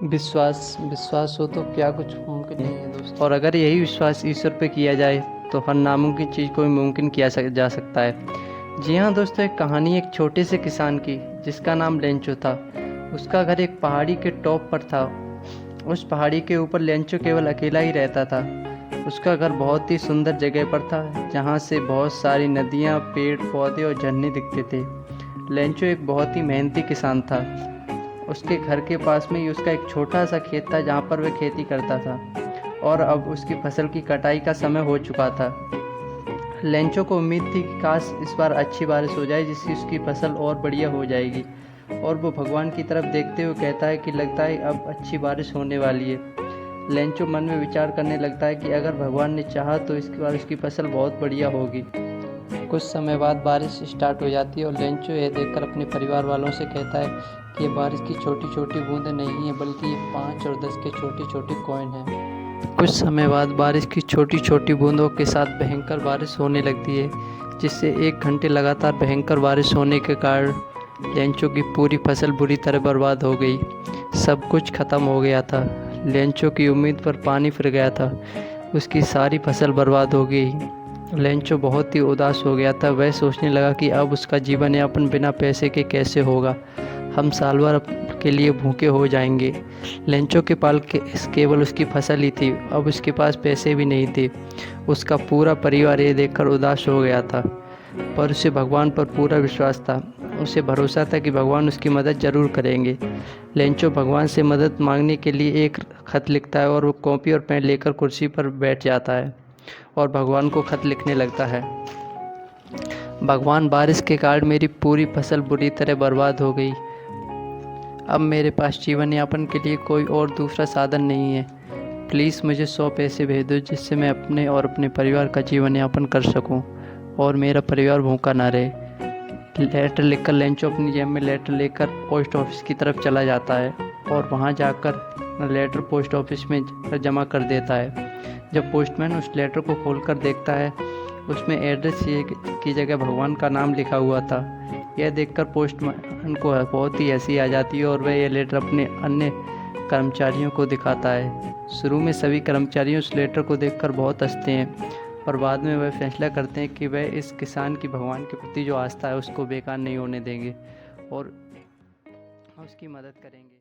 विश्वास विश्वास हो तो क्या कुछ मुमकिन नहीं है दोस्त। और अगर यही विश्वास ईश्वर पे किया जाए तो हर नामुमकिन चीज़ को भी मुमकिन जा सकता है। जी हाँ दोस्तों, एक कहानी एक छोटे से किसान की जिसका नाम लेंचो था। उसका घर एक पहाड़ी के टॉप पर था। उस पहाड़ी के ऊपर लेंचो केवल अकेला ही रहता था। उसका घर बहुत ही सुंदर जगह पर था जहाँ से बहुत सारी नदियाँ, पेड़ पौधे और झरने दिखते थे। लेंचो एक बहुत ही मेहनती किसान था। उसके घर के पास में ही उसका एक छोटा सा खेत था जहाँ पर वह खेती करता था और अब उसकी फसल की कटाई का समय हो चुका था। लेंचो को उम्मीद थी कि काश इस बार अच्छी बारिश हो जाए जिससे उसकी फसल और बढ़िया हो जाएगी। और वो भगवान की तरफ देखते हुए कहता है कि लगता है अब अच्छी बारिश होने वाली है। लेंचो मन में विचार करने लगता है कि अगर भगवान ने चाहा तो इसकी बार उसकी फसल बहुत बढ़िया होगी। कुछ समय बाद बारिश स्टार्ट हो जाती है और लेंचो यह देखकर अपने परिवार वालों से कहता है कि ये बारिश की छोटी छोटी बूंदें नहीं है बल्कि ये 5 और 10 के छोटे छोटे कॉइन हैं। कुछ समय बाद बारिश की छोटी छोटी बूंदों के साथ भयंकर बारिश होने लगती है, जिससे 1 घंटे लगातार भयंकर बारिश होने के कारण लेंचो की पूरी फसल बुरी तरह बर्बाद हो गई। सब कुछ खत्म हो गया था। लेंचो की उम्मीद पर पानी फिर गया था। उसकी सारी फसल बर्बाद हो गई। लेंचो बहुत ही उदास हो गया था। वह सोचने लगा कि अब उसका जीवन यापन बिना पैसे के कैसे होगा। हम साल भर के लिए भूखे हो जाएंगे। लेंचो के पास केवल उसकी फसल ही थी। अब उसके पास पैसे भी नहीं थे। उसका पूरा परिवार ये देखकर उदास हो गया था, पर उसे भगवान पर पूरा विश्वास था। उसे भरोसा था कि भगवान उसकी मदद ज़रूर करेंगे। लेंचो भगवान से मदद मांगने के लिए एक खत लिखता है और वो कॉपी और पेन लेकर कुर्सी पर बैठ जाता है और भगवान को खत लिखने लगता है। भगवान, बारिश के कारण मेरी पूरी फसल बुरी तरह बर्बाद हो गई। अब मेरे पास जीवन यापन के लिए कोई और दूसरा साधन नहीं है। प्लीज़ मुझे 100 पैसे भेज दो जिससे मैं अपने और अपने परिवार का जीवन यापन कर सकूं और मेरा परिवार भूखा ना रहे। लेटर लिखकर लेंचो अपनी जेब में लेटर लेकर पोस्ट ऑफिस की तरफ चला जाता है और वहां जाकर लेटर पोस्ट ऑफिस में जमा कर देता है। जब पोस्टमैन उस लेटर को खोलकर देखता है, उसमें एड्रेस की जगह भगवान का नाम लिखा हुआ था। यह देखकर पोस्टमैन को बहुत ही हंसी आ जाती है और वह यह लेटर अपने अन्य कर्मचारियों को दिखाता है। शुरू में सभी कर्मचारी उस लेटर को देखकर बहुत हंसते हैं, और बाद में वह फैसला करते हैं कि वह इस किसान की भगवान के प्रति जो आस्था है उसको बेकार नहीं होने देंगे और उसकी मदद करेंगे।